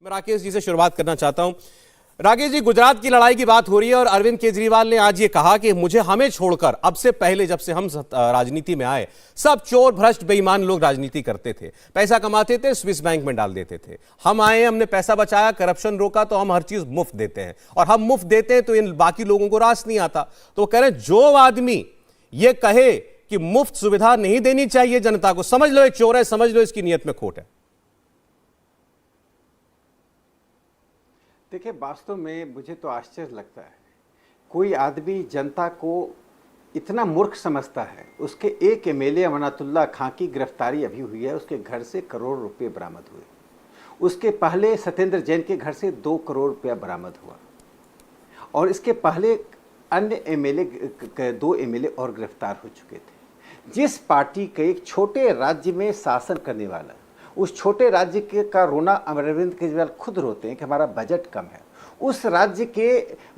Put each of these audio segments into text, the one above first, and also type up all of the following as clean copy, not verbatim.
मैं राकेश जी से शुरुआत करना चाहता हूं। राकेश जी, गुजरात की लड़ाई की बात हो रही है और अरविंद केजरीवाल ने आज ये कहा कि हमें छोड़कर अब से पहले जब से हम राजनीति में आए सब चोर भ्रष्ट बेईमान लोग राजनीति करते थे, पैसा कमाते थे, स्विस बैंक में डाल देते थे। हम आए, हमने पैसा बचाया, करप्शन रोका, तो हम हर चीज मुफ्त देते हैं और हम मुफ्त देते हैं तो इन बाकी लोगों को रास नहीं आता। तो वो कह रहे हैं जो आदमी ये कहे कि मुफ्त सुविधा नहीं देनी चाहिए जनता को, समझ लो ये चोर है, समझ लो इसकी नीयत में खोट है। देखिए, वास्तव में मुझे तो आश्चर्य लगता है, कोई आदमी जनता को इतना मूर्ख समझता है। उसके एक एमएलए अमानतुल्लाह खां की गिरफ्तारी अभी हुई है, उसके घर से करोड़ रुपए बरामद हुए। उसके पहले सत्येंद्र जैन के घर से 2 करोड़ रुपया बरामद हुआ और इसके पहले अन्य एमएलए 2 एमएलए और गिरफ्तार हो चुके थे। जिस पार्टी के एक छोटे राज्य में शासन करने वाला, उस छोटे राज्य के का रोना अरविंद केजरीवाल खुद रोते हैं कि हमारा बजट कम है, उस राज्य के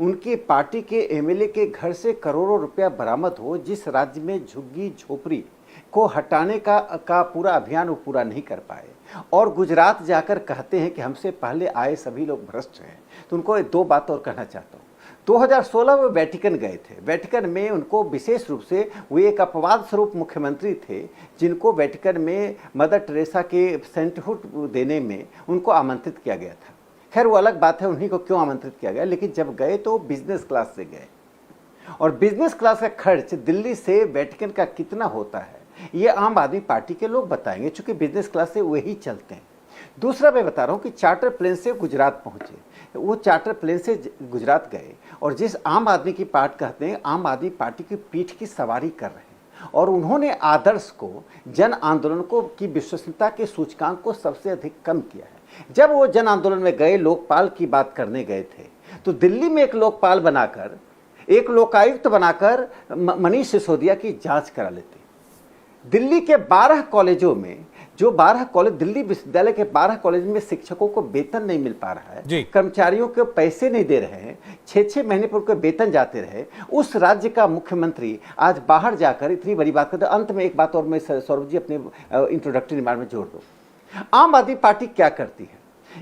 उनकी पार्टी के एमएलए के घर से करोड़ों रुपया बरामद हो, जिस राज्य में झुग्गी झोपड़ी को हटाने का पूरा अभियान वो पूरा नहीं कर पाए और गुजरात जाकर कहते हैं कि हमसे पहले आए सभी लोग भ्रष्ट हैं। तो उनको 2 बात और कहना चाहता हूँ। 2016 में वेटिकन गए थे। वेटिकन में उनको विशेष रूप से, वो एक अपवाद स्वरूप मुख्यमंत्री थे जिनको वेटिकन में मदर टेरेसा के सेंटहुड देने में उनको आमंत्रित किया गया था। खैर वो अलग बात है उन्हीं को क्यों आमंत्रित किया गया, लेकिन जब गए तो बिजनेस क्लास से गए और बिजनेस क्लास का खर्च दिल्ली से वेटिकन का कितना होता है ये आम आदमी पार्टी के लोग बताएंगे, चूंकि बिजनेस क्लास से वही चलते हैं। दूसरा मैं बता रहा हूँ कि चार्टर प्लेन से गुजरात पहुँचे, वो चार्टर प्लेन से गुजरात गए और जिस आम आदमी की पार्टी कहते हैं, आम आदमी पार्टी की पीठ की सवारी कर रहे हैं और उन्होंने आदर्श को, जन आंदोलन को की विश्वसनीयता के सूचकांक को सबसे अधिक कम किया है। जब वो जन आंदोलन में गए, लोकपाल की बात करने गए थे, तो दिल्ली में एक लोकपाल बनाकर, एक लोकायुक्त बनाकर मनीष सिसोदिया की जांच करा लेते। दिल्ली के 12 कॉलेजों में, जो 12 कॉलेज, दिल्ली विश्वविद्यालय के 12 कॉलेज में शिक्षकों को वेतन नहीं मिल पा रहा है, कर्मचारियों को पैसे नहीं दे रहे हैं, 6-6 महीने पर उनके वेतन जाते रहे, उस राज्य का मुख्यमंत्री आज बाहर जाकर इतनी बड़ी बात करते। अंत में एक बात और मैं सौरभ जी अपने इंट्रोडक्टरी रिमार्क में जोड़ दूं, आम आदमी पार्टी क्या करती है,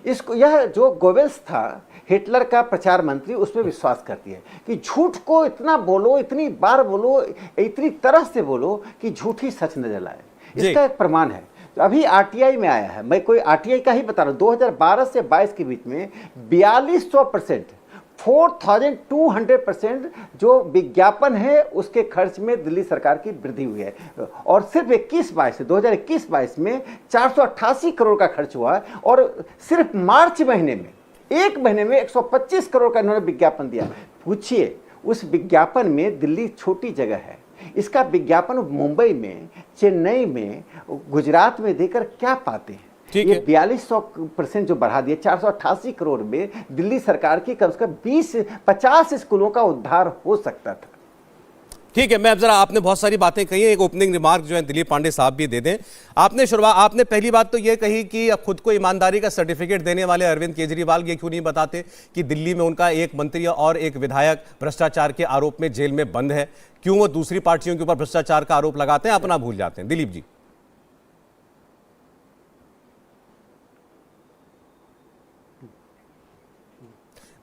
इसको, यह जो गोवेल्स था हिटलर का प्रचार मंत्री, उसमें विश्वास करती है कि झूठ को इतना बोलो, इतनी बार बोलो, इतनी तरह से बोलो कि झूठ ही सच नजर आए। इसका एक प्रमाण है, तो अभी आरटीआई में आया है, मैं कोई आरटीआई का ही बता रहा हूँ, 2012 से 22 के बीच में 4200%, 4200% जो विज्ञापन है उसके खर्च में दिल्ली सरकार की वृद्धि हुई है और सिर्फ 2021-22 में 488 करोड़ का खर्च हुआ और सिर्फ मार्च महीने में, एक महीने में 125 करोड़ का इन्होंने विज्ञापन दिया। पूछिए, उस विज्ञापन में, दिल्ली छोटी जगह है, इसका विज्ञापन मुंबई में, चेन्नई में, गुजरात में देकर क्या पाते हैं? ये 4200% जो बढ़ा दिया, 488 करोड़ में दिल्ली सरकार की कम से कम 20-50 स्कूलों का उद्धार हो सकता था। ठीक है, मैं अब जरा, आपने बहुत सारी बातें कही हैं, एक ओपनिंग रिमार्क जो है दिलीप पांडे साहब भी दे दें। आपने पहली बात तो ये कही कि अब खुद को ईमानदारी का सर्टिफिकेट देने वाले अरविंद केजरीवाल ये क्यों नहीं बताते कि दिल्ली में उनका एक मंत्री और एक विधायक भ्रष्टाचार के आरोप में जेल में बंद है, क्यों वो दूसरी पार्टियों के ऊपर भ्रष्टाचार का आरोप लगाते हैं, अपना भूल जाते हैं। दिलीप जी।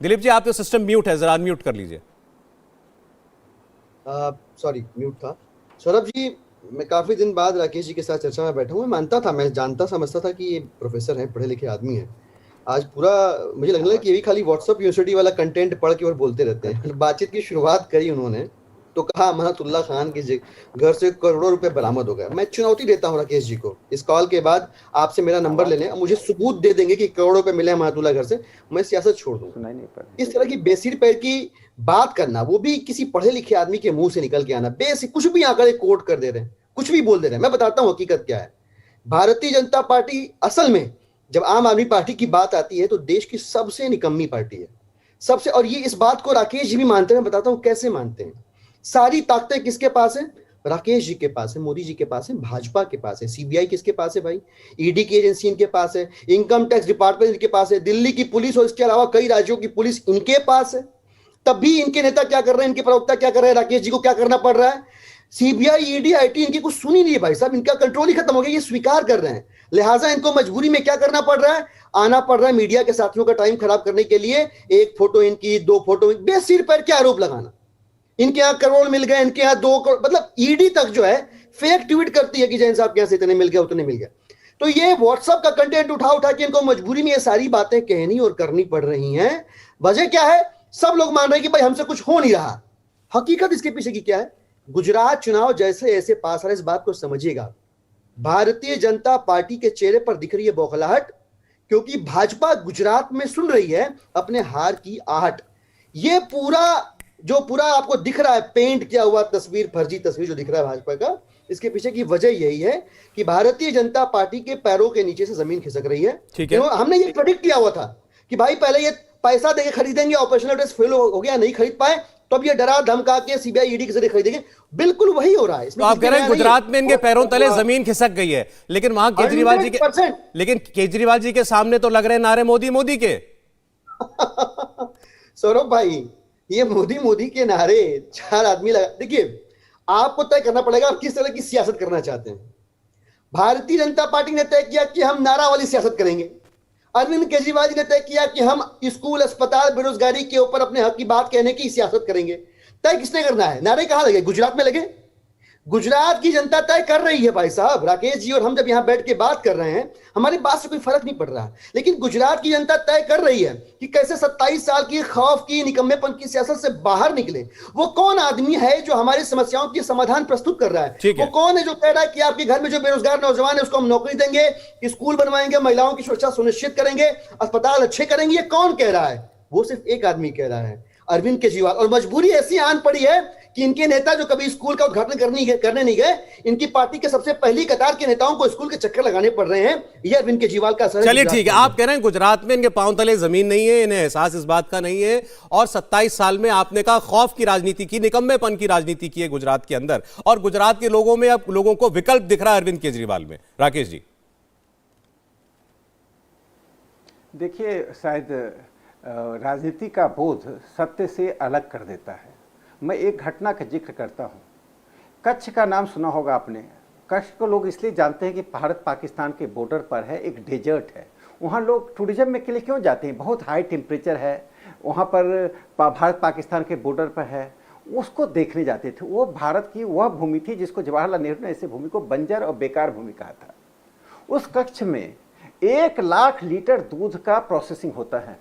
दिलीप जी, आपका सिस्टम म्यूट है, जरा अनम्यूट कर लीजिए। सॉरी, म्यूट था। सौरभ जी, मैं काफी दिन बाद राकेश जी के साथ चर्चा में बैठा हूँ। मैं मानता था, मैं जानता समझता था कि ये प्रोफेसर हैं, पढ़े लिखे आदमी हैं। आज पूरा मुझे लगने लगा कि ये भी खाली व्हाट्सएप यूनिवर्सिटी वाला कंटेंट पढ़ के और बोलते रहते हैं। बातचीत की शुरुआत करी उन्होंने तो कहा अमानतुल्लाह खान के घर से करोड़ों रुपए बरामद हो गए। मैं चुनौती देता हूँ राकेश जी को, इस कॉल के बाद आपसे मेरा नंबर ले लें, मुझे सबूत दे देंगे कि करोड़ों रुपए मिले अमानतुल्लाह घर से, मैं सियासत छोड़ दूंगा। इस तरह की बेसिर पैर की बात करना, वो भी किसी पढ़े लिखे आदमी के मुंह से निकल के आना, बेसिक कुछ भी आकर कोट कर दे रहे हैं, कुछ भी बोल दे रहे हैं। मैं बताता हूँ हकीकत क्या है। भारतीय जनता पार्टी असल में, जब आम आदमी पार्टी की बात आती है तो देश की सबसे निकम्मी पार्टी है, सबसे। और ये इस बात को राकेश जी भी मानते हैं, मैं बताता हूँ कैसे मानते हैं। सारी ताकतें किसके पास है? राकेश जी के पास है, मोदी जी के पास है, भाजपा के पास है। सीबीआई किसके पास है भाई? ईडी की एजेंसी इनके पास है, इनकम टैक्स डिपार्टमेंट इनके पास है, दिल्ली की पुलिस और इसके अलावा कई राज्यों की पुलिस इनके पास है। तब भी इनके नेता क्या कर रहे हैं, इनके प्रवक्ता क्या कर रहे हैं? राकेश जी को क्या करना पड़ रहा है? सीबीआई, ईडी, आईटी इनकी कुछ सुनी नहीं है भाई साहब, इनका कंट्रोल ही खत्म हो गया, ये स्वीकार कर रहे हैं। लिहाजा इनको मजबूरी में क्या करना पड़ रहा है, आना पड़ रहा है मीडिया के साथियों का टाइम खराब करने के लिए। एक फोटो इनकी, 2 फोटो, बेसिर पर क्या आरोप लगाना, इनके यहां करोड़ मिल गए, इनके यहां 2 करोड़, मतलब ईडी तक जो है फेक ट्वीट करती है कि जैन साहब के यहां से इतने मिल गए, उतने मिल गए। तो ये व्हाट्सएप का कंटेंट उठा उठा के इनको मजबूरी में ये सारी बातें कहनी और करनी पड़ रही हैं। वजह क्या है, सब लोग मान रहे हैं कि भाई हमसे कुछ हो नहीं रहा। हकीकत इसके पीछे की क्या है, गुजरात चुनाव जैसे ऐसे पास आ रहे, इस बात को समझिएगा। भारतीय जनता पार्टी के चेहरे पर दिख रही है बौखलाहट, क्योंकि भाजपा गुजरात में सुन रही है अपने हार की आहट। ये पूरा आपको दिख रहा है पेंट किया हुआ तस्वीर, फर्जी तस्वीर जो दिख रहा है भाजपा का, इसके पीछे की वजह यही है कि भारतीय जनता पार्टी के पैरों के नीचे से जमीन खिसक रही है। ठीक है। हमने ये प्रेडिक्ट किया हुआ था कि भाई पहले ये पैसा देके खरीदेंगे, ऑपरेशनल टेस्ट फेल हो गया, नहीं खरीद पाए, तो अब ये डरा धमका के सीबीआई ईडी के जरिए खरीदेंगे। बिल्कुल वही हो रहा है। तो आप कह रहे हैं गुजरात में इनके पैरों तले जमीन खिसक गई है, लेकिन वहां केजरीवाल जी के सामने तो लग रहे हैं नारे मोदी मोदी के। सौरभ भाई, ये मोदी मोदी के नारे 4 आदमी लगा, देखिए आपको तय करना पड़ेगा आप किस तरह की सियासत करना चाहते हैं। भारतीय जनता पार्टी ने तय किया कि हम नारा वाली सियासत करेंगे। अरविंद केजरीवाल जी ने तय किया कि हम स्कूल, अस्पताल, बेरोजगारी के ऊपर अपने हक की बात कहने की सियासत करेंगे। तय किसने करना है? नारे कहां लगे? गुजरात में लगे। गुजरात की जनता तय कर रही है भाई साहब। राकेश जी और हम जब यहां बैठ के बात कर रहे हैं, हमारी बात से कोई फर्क नहीं पड़ रहा, लेकिन गुजरात की जनता तय कर रही है कि कैसे 27 साल की खौफ की, निकम्मेपन की सियासत से बाहर निकले। वो कौन आदमी है जो हमारी समस्याओं की समाधान प्रस्तुत कर रहा है? वो कौन है जो कह रहा है कि आपके घर में जो बेरोजगार नौजवान है उसको हम नौकरी देंगे, स्कूल बनवाएंगे, महिलाओं की सुरक्षा सुनिश्चित करेंगे, अस्पताल अच्छे करेंगे? ये कौन कह रहा है? वो सिर्फ एक आदमी कह रहा है, अरविंद केजरीवाल। और मजबूरी ऐसी आन पड़ी है कि इनके नेता जो कभी स्कूल का उद्घाटन करने नहीं गए, इनकी पार्टी के सबसे पहली कतार के नेताओं को स्कूल के चक्कर लगाने पड़ रहे हैं। यह अरविंद केजरीवाल का असर है। चलिए ठीक है, आप कह रहे हैं गुजरात में इनके पांव तले जमीन नहीं है, इन्हें एहसास इस बात का नहीं है, और 27 साल में आपने कहा खौफ की राजनीति की, निकम्मेपन की राजनीति की है गुजरात के अंदर, और गुजरात के लोगों में अब लोगों को विकल्प दिख रहा है अरविंद केजरीवाल में। राकेश जी देखिए, शायद राजनीति का बोध सत्य से अलग कर देता है। मैं एक घटना का जिक्र करता हूँ। कच्छ का नाम सुना होगा आपने। कच्छ को लोग इसलिए जानते हैं कि भारत पाकिस्तान के बॉर्डर पर है, एक डेजर्ट है। वहाँ लोग टूरिज्म के लिए क्यों जाते हैं? बहुत हाई टेम्परेचर है वहाँ पर, भारत पाकिस्तान के बॉर्डर पर है, उसको देखने जाते थे। वो भारत की वह भूमि थी जिसको जवाहरलाल नेहरू ने ऐसे भूमि को बंजर और बेकार भूमि कहा था। उस कच्छ में 1 लाख लीटर दूध का प्रोसेसिंग होता है।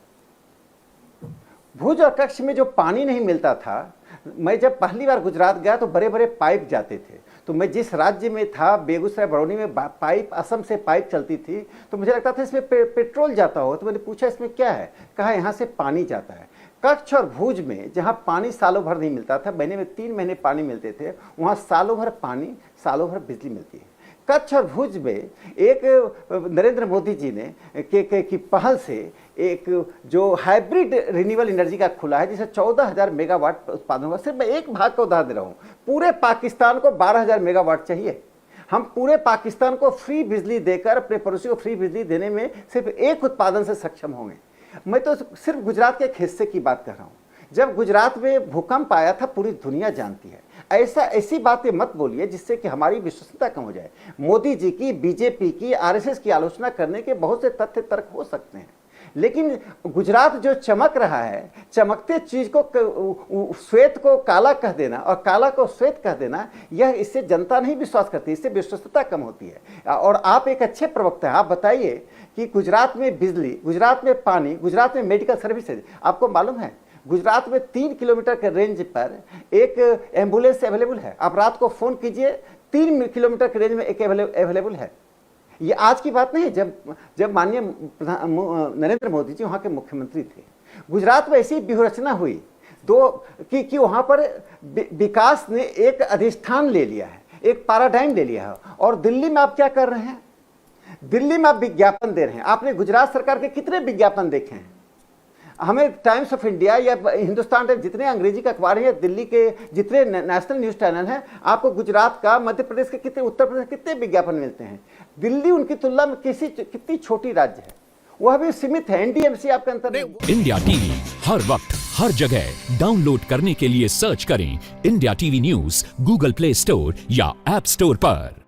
भुज और कच्छ में जो पानी नहीं मिलता था, मैं जब पहली बार गुजरात गया तो बड़े बड़े पाइप जाते थे। तो मैं जिस राज्य में था, बेगूसराय बरौनी में पाइप, असम से पाइप चलती थी, तो मुझे लगता था इसमें पेट्रोल जाता हो। तो मैंने पूछा इसमें क्या है? कहा यहाँ से पानी जाता है। कच्छ और भुज में जहाँ पानी सालों भर नहीं मिलता था, महीने में 3 महीने पानी मिलते थे, वहाँ सालों भर पानी, सालों भर बिजली मिलती है। कच्छ और भुज में एक नरेंद्र मोदी जी ने की पहल से एक जो हाइब्रिड रिन्यूएबल एनर्जी का खुला है, जिसे 14,000 मेगावाट उत्पादन होगा। सिर्फ मैं एक भाग का उदाहरण दे रहा हूँ। पूरे पाकिस्तान को 12,000 मेगावाट चाहिए। हम पूरे पाकिस्तान को फ्री बिजली देकर, अपने पड़ोसी को फ्री बिजली देने में सिर्फ एक उत्पादन से सक्षम होंगे। मैं तो सिर्फ गुजरात के एक हिस्से की बात कर रहा हूँ। जब गुजरात में भूकंप आया था, पूरी दुनिया जानती है। ऐसी बातें मत बोलिए जिससे कि हमारी विश्वसनीयता कम हो जाए। मोदी जी की, बीजेपी की, आरएसएस की आलोचना करने के बहुत से तथ्य तर्क हो सकते हैं, लेकिन गुजरात जो चमक रहा है, चमकते चीज को, श्वेत को काला कह देना और काला को श्वेत कह देना, यह इससे जनता नहीं विश्वास करती, इससे विश्वसनीयता कम होती है। और आप एक अच्छे प्रवक्ता हैं, आप बताइए कि गुजरात में बिजली, गुजरात में पानी, गुजरात में मेडिकल सर्विसेज, आपको मालूम है गुजरात में 3 किलोमीटर के रेंज पर एक एम्बुलेंस अवेलेबल है। आप रात को फोन कीजिए, 3 किलोमीटर के रेंज में एक अवेलेबल है। ये आज की बात नहीं है, जब माननीय नरेंद्र मोदी जी वहाँ के मुख्यमंत्री थे, गुजरात में ऐसी व्यूहरचना हुई कि वहाँ पर विकास ने एक अधिष्ठान ले लिया है, एक पैराडाइम ले लिया है। और दिल्ली में आप क्या कर रहे हैं? दिल्ली में आप विज्ञापन दे रहे हैं। आपने गुजरात सरकार के कितने विज्ञापन देखे हैं? हमें टाइम्स ऑफ इंडिया या हिंदुस्तान टाइम्स, जितने अंग्रेजी का अखबार है, दिल्ली के जितने नेशनल न्यूज चैनल हैं, आपको गुजरात का, मध्य प्रदेश के कितने, उत्तर प्रदेश के कितने विज्ञापन मिलते हैं? दिल्ली उनकी तुलना में कितनी छोटी राज्य है, वह भी सीमित है। एनडीएमसी आपके अंतर नहीं। इंडिया टीवी हर वक्त हर जगह डाउनलोड करने के लिए सर्च करें India TV news Google play store या ऐप स्टोर पर।